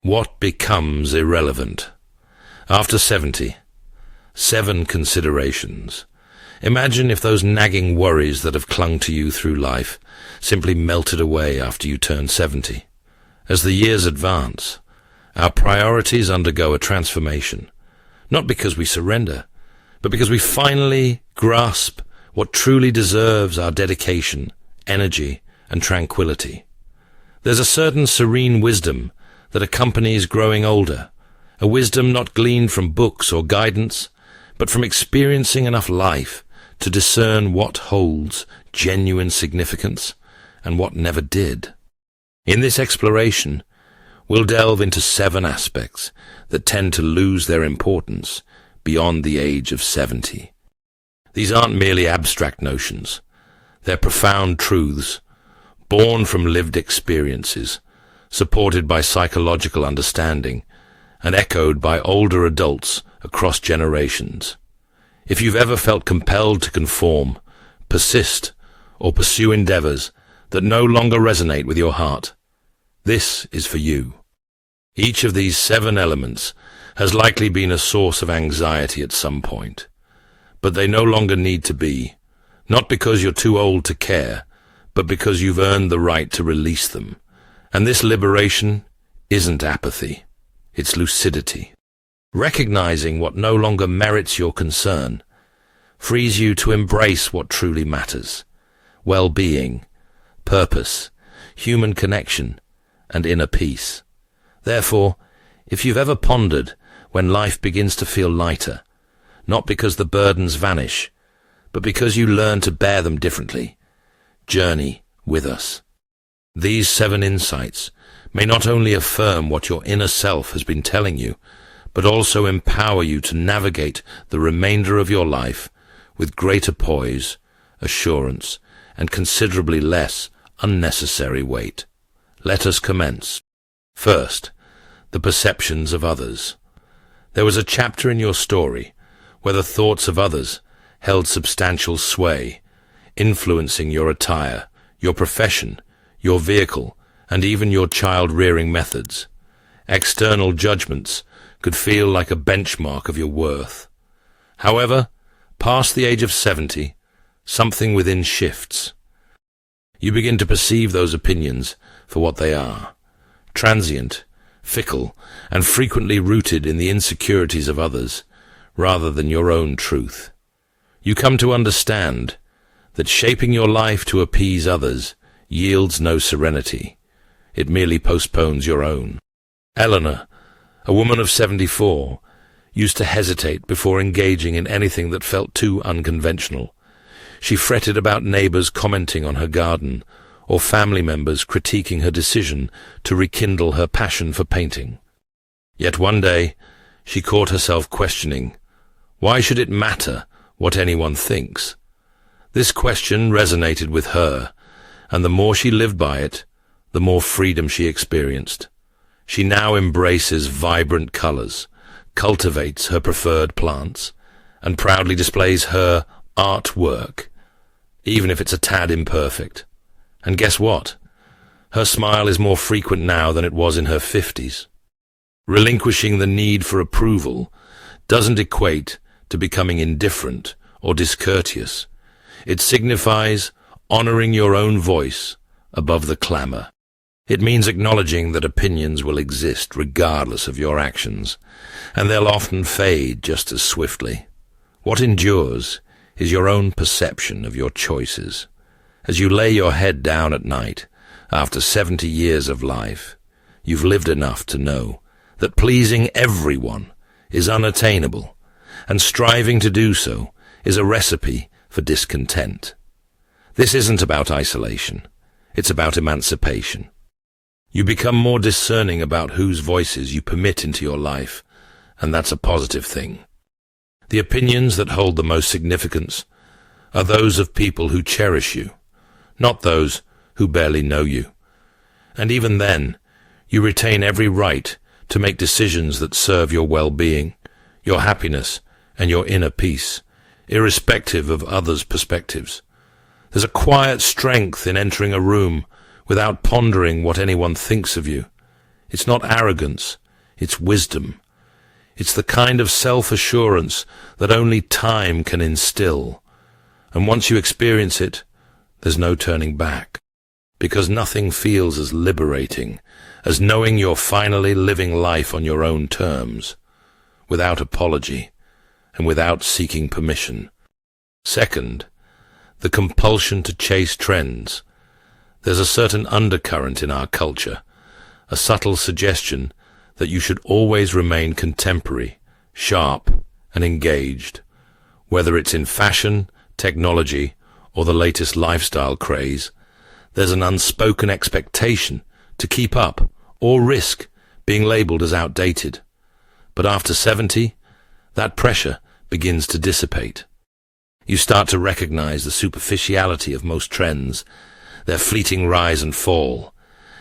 What becomes irrelevant? After 70, 7 considerations. Imagine if those nagging worries that have clung to you through life simply melted away after you turn 70. As the years advance, our priorities undergo a transformation, not because we surrender, but because we finally grasp what truly deserves our dedication, energy, and tranquility. There's a certain serene wisdom that accompanies growing older, a wisdom not gleaned from books or guidance, but from experiencing enough life to discern what holds genuine significance and what never did. In this exploration, we'll delve into 7 aspects that tend to lose their importance beyond the age of 70. These aren't merely abstract notions. They're profound truths, born from lived experiences, supported by psychological understanding, and echoed by older adults across generations. If you've ever felt compelled to conform, persist, or pursue endeavors that no longer resonate with your heart, this is for you. Each of these 7 elements has likely been a source of anxiety at some point, but they no longer need to be, not because you're too old to care, but because you've earned the right to release them. And this liberation isn't apathy, it's lucidity. Recognizing what no longer merits your concern frees you to embrace what truly matters: well-being, purpose, human connection, and inner peace. Therefore, if you've ever pondered when life begins to feel lighter, not because the burdens vanish, but because you learn to bear them differently, journey with us. These 7 insights may not only affirm what your inner self has been telling you, but also empower you to navigate the remainder of your life with greater poise, assurance, and considerably less unnecessary weight. Let us commence. First, the perceptions of others. There was a chapter in your story where the thoughts of others held substantial sway, influencing your attire, your profession, your vehicle, and even your child-rearing methods. External judgments could feel like a benchmark of your worth. However, past the age of 70, something within shifts. You begin to perceive those opinions for what they are: transient, fickle, and frequently rooted in the insecurities of others, rather than your own truth. You come to understand that shaping your life to appease others yields no serenity. It merely postpones your own. Eleanor, a woman of 74, used to hesitate before engaging in anything that felt too unconventional. She fretted about neighbors commenting on her garden, or family members critiquing her decision to rekindle her passion for painting. Yet one day, she caught herself questioning, why should it matter what anyone thinks? This question resonated with her, and the more she lived by it, the more freedom she experienced. She now embraces vibrant colors, cultivates her preferred plants, and proudly displays her artwork, even if it's a tad imperfect. And guess what? Her smile is more frequent now than it was in her 50s. Relinquishing the need for approval doesn't equate to becoming indifferent or discourteous. It signifies honoring your own voice above the clamor. It means acknowledging that opinions will exist regardless of your actions, and they'll often fade just as swiftly. What endures is your own perception of your choices. As you lay your head down at night, after 70 years of life, you've lived enough to know that pleasing everyone is unattainable, and striving to do so is a recipe for discontent. This isn't about isolation. It's about emancipation. You become more discerning about whose voices you permit into your life, and that's a positive thing. The opinions that hold the most significance are those of people who cherish you, not those who barely know you. And even then, you retain every right to make decisions that serve your well-being, your happiness, and your inner peace, irrespective of others' perspectives. There's a quiet strength in entering a room without pondering what anyone thinks of you. It's not arrogance, it's wisdom. It's the kind of self-assurance that only time can instill. And once you experience it, there's no turning back. Because nothing feels as liberating as knowing you're finally living life on your own terms, without apology and without seeking permission. Second, the compulsion to chase trends. There's a certain undercurrent in our culture, a subtle suggestion that you should always remain contemporary, sharp, and engaged, whether it's in fashion, technology, or the latest lifestyle craze. There's an unspoken expectation to keep up or risk being labeled as outdated. But after 70, that pressure begins to dissipate. You start to recognize the superficiality of most trends, their fleeting rise and fall,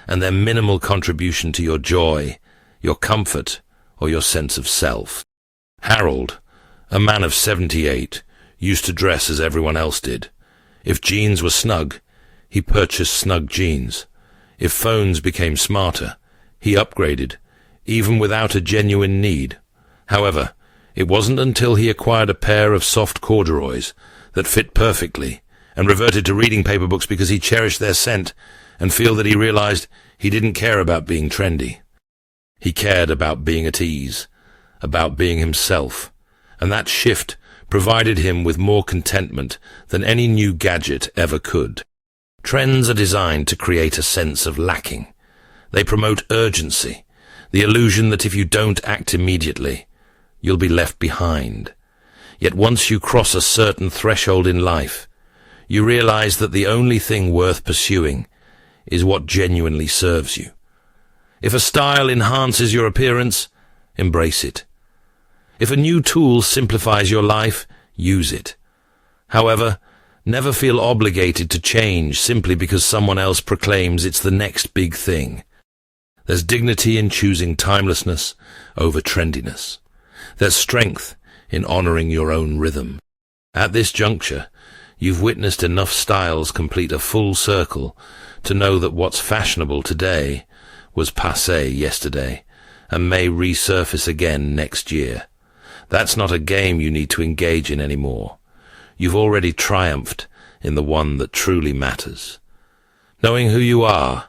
and their minimal contribution to your joy, your comfort, or your sense of self. Harold, a man of 78, used to dress as everyone else did. If jeans were snug, he purchased snug jeans. If phones became smarter, he upgraded, even without a genuine need. However, it wasn't until he acquired a pair of soft corduroys that fit perfectly and reverted to reading paper books because he cherished their scent and feel that he realized he didn't care about being trendy. He cared about being at ease, about being himself, and that shift provided him with more contentment than any new gadget ever could. Trends are designed to create a sense of lacking. They promote urgency, the illusion that if you don't act immediately, you'll be left behind. Yet once you cross a certain threshold in life, you realize that the only thing worth pursuing is what genuinely serves you. If a style enhances your appearance, embrace it. If a new tool simplifies your life, use it. However, never feel obligated to change simply because someone else proclaims it's the next big thing. There's dignity in choosing timelessness over trendiness. There's strength in honoring your own rhythm. At this juncture, you've witnessed enough styles complete a full circle to know that what's fashionable today was passé yesterday and may resurface again next year. That's not a game you need to engage in anymore. You've already triumphed in the one that truly matters. Knowing who you are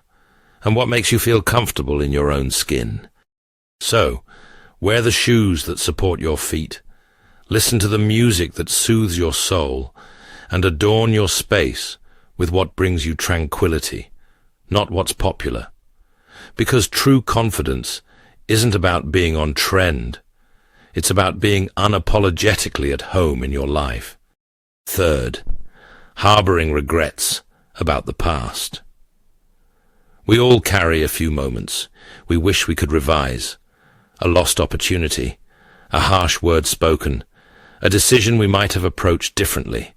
and what makes you feel comfortable in your own skin. So, wear the shoes that support your feet. Listen to the music that soothes your soul and adorn your space with what brings you tranquility, not what's popular. Because true confidence isn't about being on trend. It's about being unapologetically at home in your life. Third, harboring regrets about the past. We all carry a few moments we wish we could revise. A lost opportunity, a harsh word spoken, a decision we might have approached differently.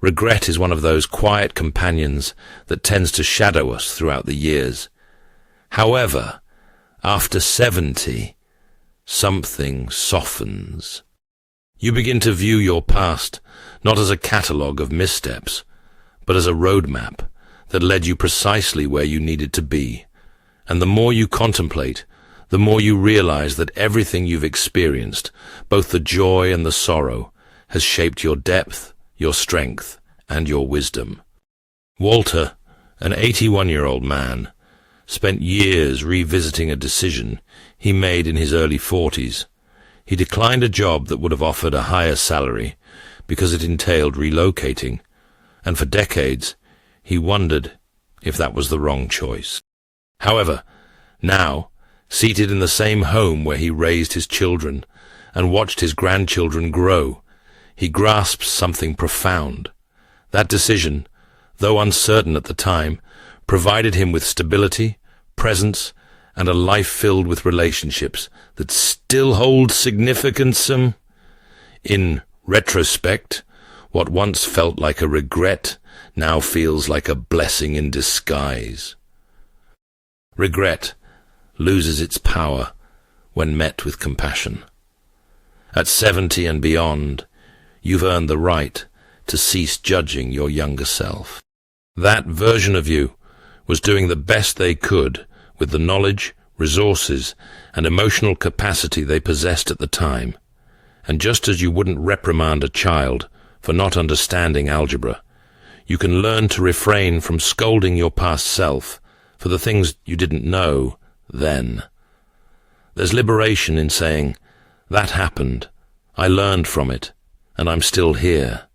Regret is one of those quiet companions that tends to shadow us throughout the years. However, after 70, something softens. You begin to view your past not as a catalogue of missteps, but as a roadmap that led you precisely where you needed to be. And the more you contemplate, the more you realize that everything you've experienced, both the joy and the sorrow, has shaped your depth, your strength, and your wisdom. Walter, an 81-year-old man, spent years revisiting a decision he made in his early 40s. He declined a job that would have offered a higher salary because it entailed relocating, and for decades he wondered if that was the wrong choice. However, now, seated in the same home where he raised his children and watched his grandchildren grow, he grasps something profound. That decision, though uncertain at the time, provided him with stability, presence, and a life filled with relationships that still hold significance. In retrospect, what once felt like a regret now feels like a blessing in disguise. Regret loses its power when met with compassion. At 70 and beyond, you've earned the right to cease judging your younger self. That version of you was doing the best they could with the knowledge, resources, and emotional capacity they possessed at the time. And just as you wouldn't reprimand a child for not understanding algebra, you can learn to refrain from scolding your past self for the things you didn't know then. There's liberation in saying, "That happened, I learned from it, and I'm still here."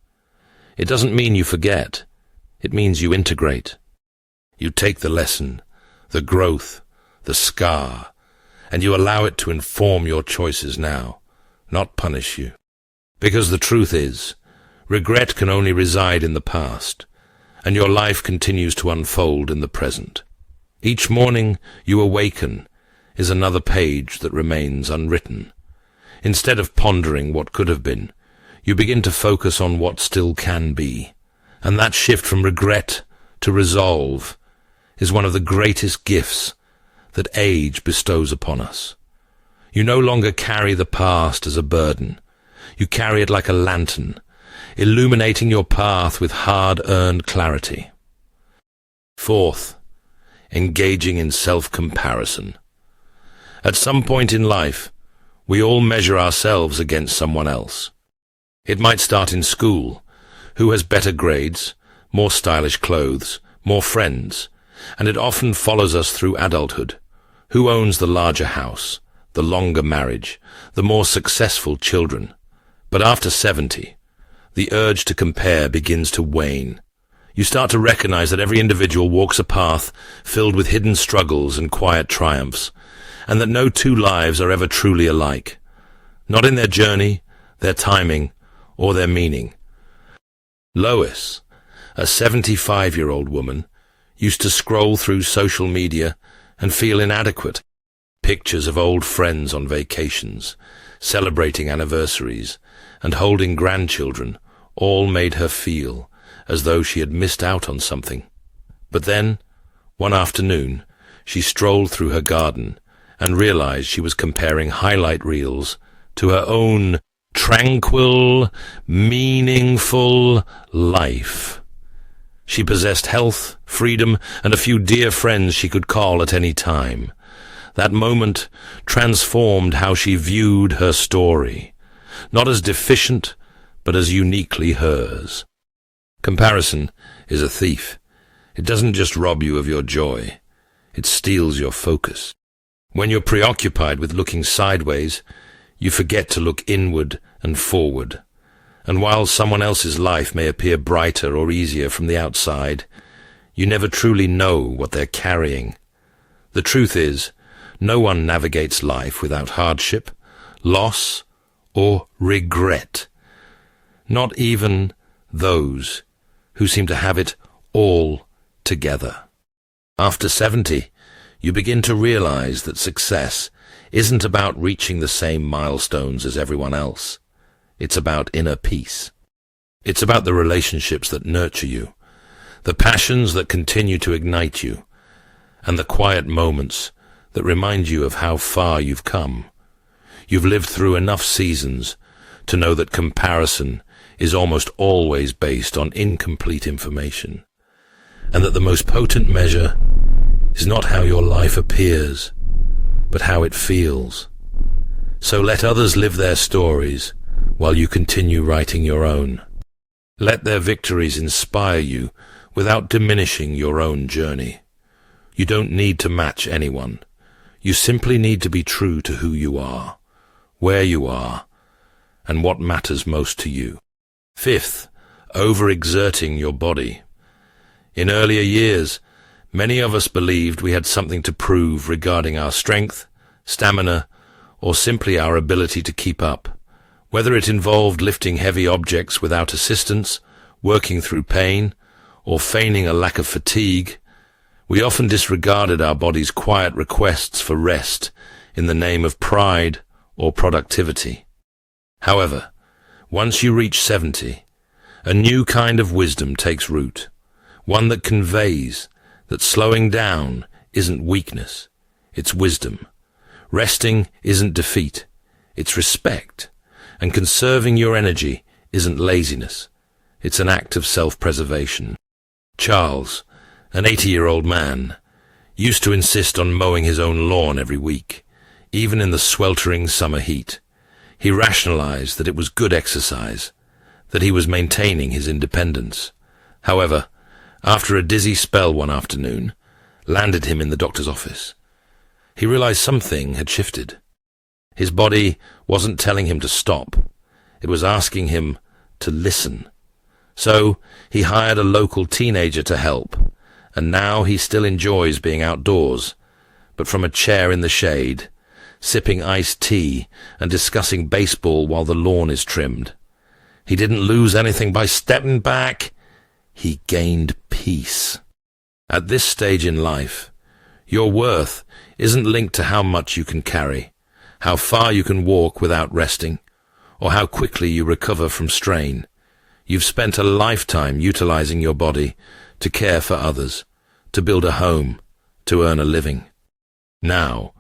It doesn't mean you forget. It means you integrate. You take the lesson, the growth, the scar, and you allow it to inform your choices now, not punish you. Because the truth is, regret can only reside in the past, and your life continues to unfold in the present. Each morning you awaken is another page that remains unwritten. Instead of pondering what could have been, you begin to focus on what still can be. And that shift from regret to resolve is one of the greatest gifts that age bestows upon us. You no longer carry the past as a burden. You carry it like a lantern, illuminating your path with hard-earned clarity. Fourth, engaging in self-comparison. At some point in life, we all measure ourselves against someone else. It might start in school. Who has better grades, more stylish clothes, more friends, and it often follows us through adulthood. Who owns the larger house, the longer marriage, the more successful children? But after 70, the urge to compare begins to wane. You start to recognize that every individual walks a path filled with hidden struggles and quiet triumphs, and that no two lives are ever truly alike, not in their journey, their timing, or their meaning. Lois, a 75-year-old woman, used to scroll through social media and feel inadequate. Pictures of old friends on vacations, celebrating anniversaries, and holding grandchildren all made her feel as though she had missed out on something. But then, one afternoon, she strolled through her garden and realized she was comparing highlight reels to her own tranquil, meaningful life. She possessed health, freedom, and a few dear friends she could call at any time. That moment transformed how she viewed her story, not as deficient, but as uniquely hers. Comparison is a thief. It doesn't just rob you of your joy, it steals your focus. When you're preoccupied with looking sideways, you forget to look inward and forward. And while someone else's life may appear brighter or easier from the outside, you never truly know what they're carrying. The truth is, no one navigates life without hardship, loss, or regret. Not even those who seem to have it all together. After 70, you begin to realize that success isn't about reaching the same milestones as everyone else. It's about inner peace. It's about the relationships that nurture you, the passions that continue to ignite you, and the quiet moments that remind you of how far you've come. You've lived through enough seasons to know that comparison is almost always based on incomplete information, and that the most potent measure is not how your life appears, but how it feels. So let others live their stories while you continue writing your own. Let their victories inspire you without diminishing your own journey. You don't need to match anyone. You simply need to be true to who you are, where you are, and what matters most to you. Fifth, overexerting your body. In earlier years, many of us believed we had something to prove regarding our strength, stamina, or simply our ability to keep up. Whether it involved lifting heavy objects without assistance, working through pain, or feigning a lack of fatigue, we often disregarded our body's quiet requests for rest in the name of pride or productivity. However, once you reach 70, a new kind of wisdom takes root, one that conveys that slowing down isn't weakness, it's wisdom. Resting isn't defeat, it's respect. And conserving your energy isn't laziness, it's an act of self-preservation. Charles, an 80-year-old man, used to insist on mowing his own lawn every week, even in the sweltering summer heat. He rationalized that it was good exercise, that he was maintaining his independence. However, after a dizzy spell one afternoon landed him in the doctor's office, he realized something had shifted. His body wasn't telling him to stop. It was asking him to listen. So he hired a local teenager to help, and now he still enjoys being outdoors, but from a chair in the shade, sipping iced tea and discussing baseball while the lawn is trimmed. He didn't lose anything by stepping back. He gained peace. At this stage in life, your worth isn't linked to how much you can carry, how far you can walk without resting, or how quickly you recover from strain. You've spent a lifetime utilizing your body to care for others, to build a home, to earn a living. Now,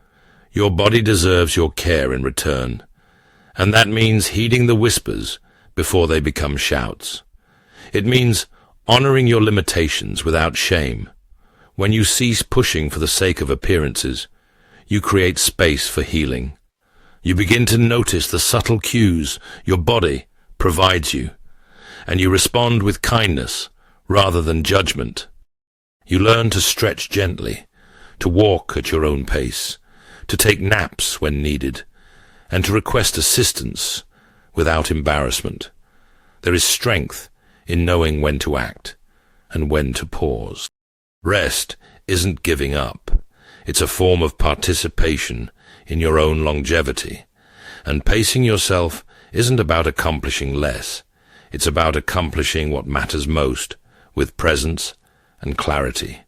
your body deserves your care in return, and that means heeding the whispers before they become shouts. It means honoring your limitations without shame. When you cease pushing for the sake of appearances, you create space for healing. You begin to notice the subtle cues your body provides you, and you respond with kindness rather than judgment. You learn to stretch gently, to walk at your own pace, to take naps when needed, and to request assistance without embarrassment. There is strength in knowing when to act and when to pause. Rest isn't giving up. It's a form of participation in your own longevity. And pacing yourself isn't about accomplishing less. It's about accomplishing what matters most, with presence and clarity.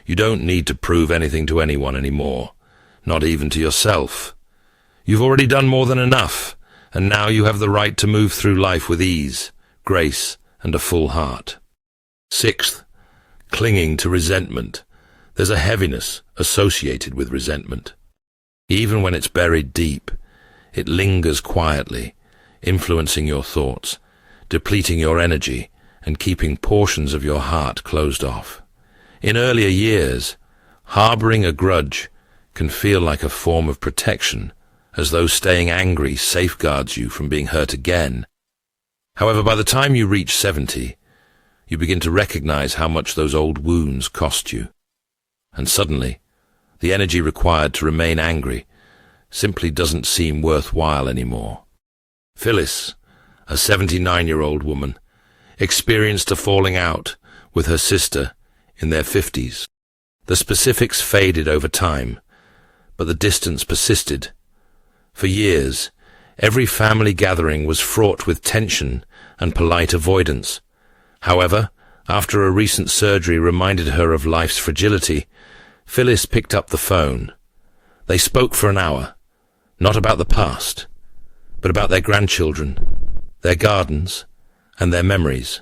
You don't need to prove anything to anyone anymore, not even to yourself. You've already done more than enough, and now you have the right to move through life with ease, grace, and a full heart. Sixth, clinging to resentment. There's a heaviness associated with resentment. Even when it's buried deep, it lingers quietly, influencing your thoughts, depleting your energy, and keeping portions of your heart closed off. In earlier years, harboring a grudge can feel like a form of protection, as though staying angry safeguards you from being hurt again. However, by the time you reach 70, you begin to recognize how much those old wounds cost you. And suddenly, the energy required to remain angry simply doesn't seem worthwhile anymore. Phyllis, a 79-year-old woman, experienced a falling out with her sister in their 50s. The specifics faded over time, but the distance persisted. For years, every family gathering was fraught with tension and polite avoidance. However, after a recent surgery reminded her of life's fragility, Phyllis picked up the phone. They spoke for an hour, not about the past, but about their grandchildren, their gardens, and their memories.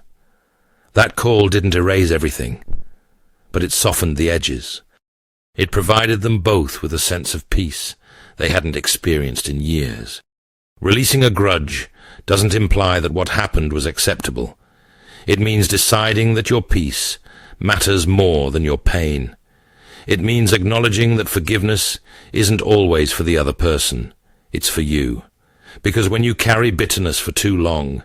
That call didn't erase everything, but it softened the edges. It provided them both with a sense of peace they hadn't experienced in years. Releasing a grudge doesn't imply that what happened was acceptable. It means deciding that your peace matters more than your pain. It means acknowledging that forgiveness isn't always for the other person, it's for you. Because when you carry bitterness for too long,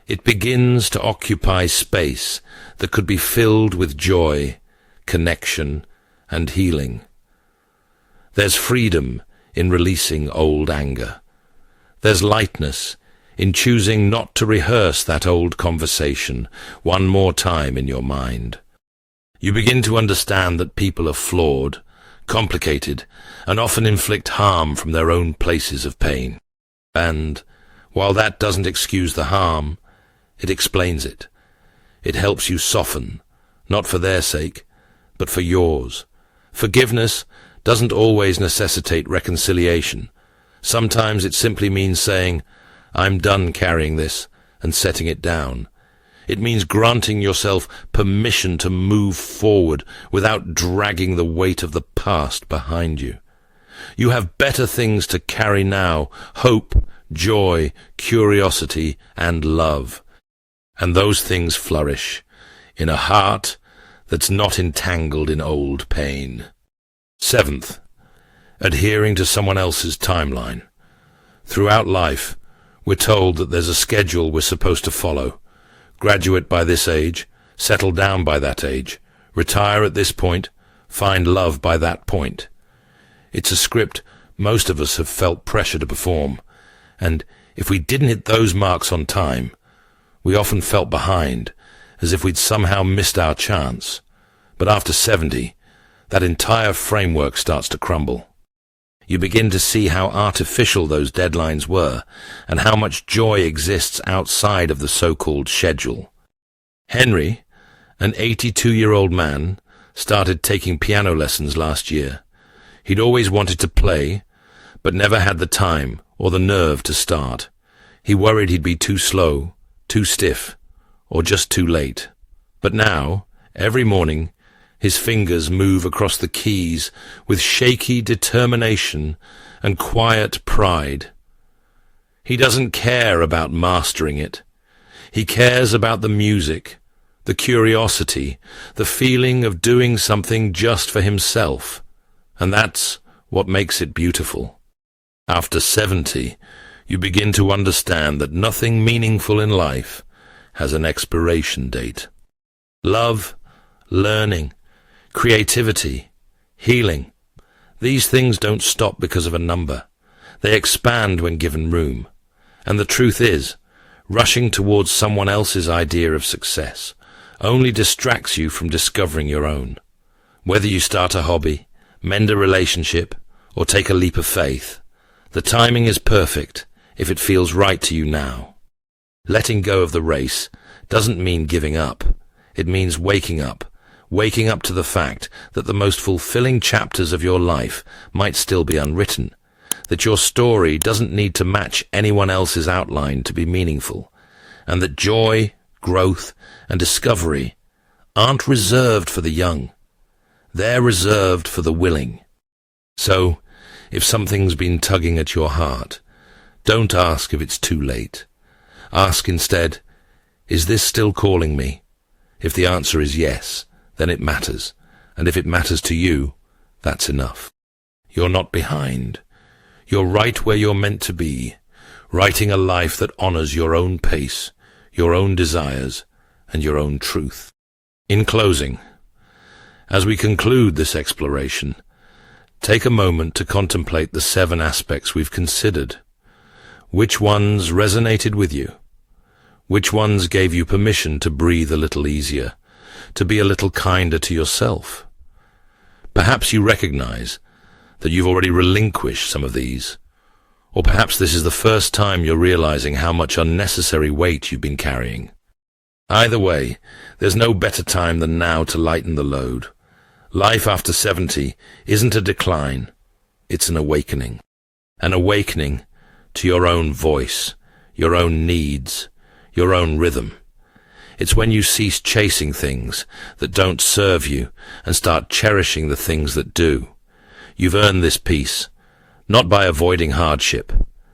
it begins to occupy space that could be filled with joy, connection, and healing. There's freedom in releasing old anger. There's lightness in choosing not to rehearse that old conversation one more time in your mind. You begin to understand that people are flawed, complicated, and often inflict harm from their own places of pain. And, while that doesn't excuse the harm, it explains it. It helps you soften, not for their sake, but for yours. Forgiveness doesn't always necessitate reconciliation. Sometimes it simply means saying, "I'm done carrying this," and setting it down. It means granting yourself permission to move forward without dragging the weight of the past behind you. You have better things to carry now: hope, joy, curiosity, and love. And those things flourish in a heart that's not entangled in old pain. Seventh, adhering to someone else's timeline. Throughout life, we're told that there's a schedule we're supposed to follow. Graduate by this age, settle down by that age, retire at this point, find love by that point. It's a script most of us have felt pressure to perform, and if we didn't hit those marks on time, we often felt behind, as if we'd somehow missed our chance. But after 70, that entire framework starts to crumble. You begin to see how artificial those deadlines were, and how much joy exists outside of the so-called schedule. Henry, an 82-year-old man, started taking piano lessons last year. He'd always wanted to play, but never had the time or the nerve to start. He worried he'd be too slow, too stiff, or just too late. But now, every morning, his fingers move across the keys with shaky determination and quiet pride. He doesn't care about mastering it. He cares about the music, the curiosity, the feeling of doing something just for himself. And that's what makes it beautiful. After 70, you begin to understand that nothing meaningful in life has an expiration date. Love, learning, creativity, healing, these things don't stop because of a number. They expand when given room. And the truth is, rushing towards someone else's idea of success only distracts you from discovering your own. Whether you start a hobby, mend a relationship, or take a leap of faith, the timing is perfect if it feels right to you now. Letting go of the race doesn't mean giving up. It means waking up to the fact that the most fulfilling chapters of your life might still be unwritten, that your story doesn't need to match anyone else's outline to be meaningful, and that joy, growth, and discovery aren't reserved for the young. They're reserved for the willing. So, if something's been tugging at your heart, don't ask if it's too late. Ask instead, is this still calling me? If the answer is yes, then it matters, and if it matters to you, that's enough. You're not behind. You're right where you're meant to be, writing a life that honors your own pace, your own desires, and your own truth. In closing, as we conclude this exploration, take a moment to contemplate the 7 aspects we've considered. Which ones resonated with you? Which ones gave you permission to breathe a little easier, to be a little kinder to yourself? Perhaps you recognize that you've already relinquished some of these, or perhaps this is the first time you're realizing how much unnecessary weight you've been carrying. Either way, there's no better time than now to lighten the load. Life after 70 isn't a decline, it's an awakening. An awakening to your own voice, your own needs, your own rhythm. It's when you cease chasing things that don't serve you and start cherishing the things that do. You've earned this peace, not by avoiding hardship,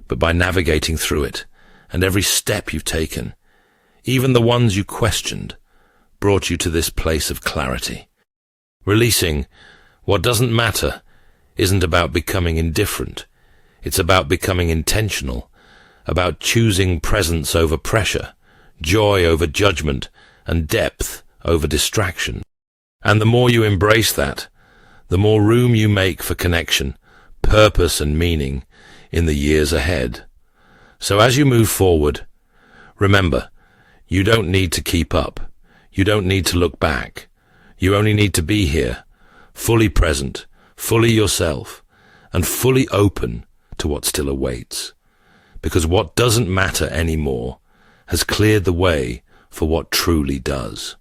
but by navigating through it, and every step you've taken, even the ones you questioned, brought you to this place of clarity. Releasing what doesn't matter isn't about becoming indifferent. It's about becoming intentional, about choosing presence over pressure, joy over judgment, and depth over distraction. And the more you embrace that, the more room you make for connection, purpose, and meaning in the years ahead. So as you move forward, remember, you don't need to keep up. You don't need to look back. You only need to be here, fully present, fully yourself, and fully open to what still awaits. Because what doesn't matter anymore has cleared the way for what truly does.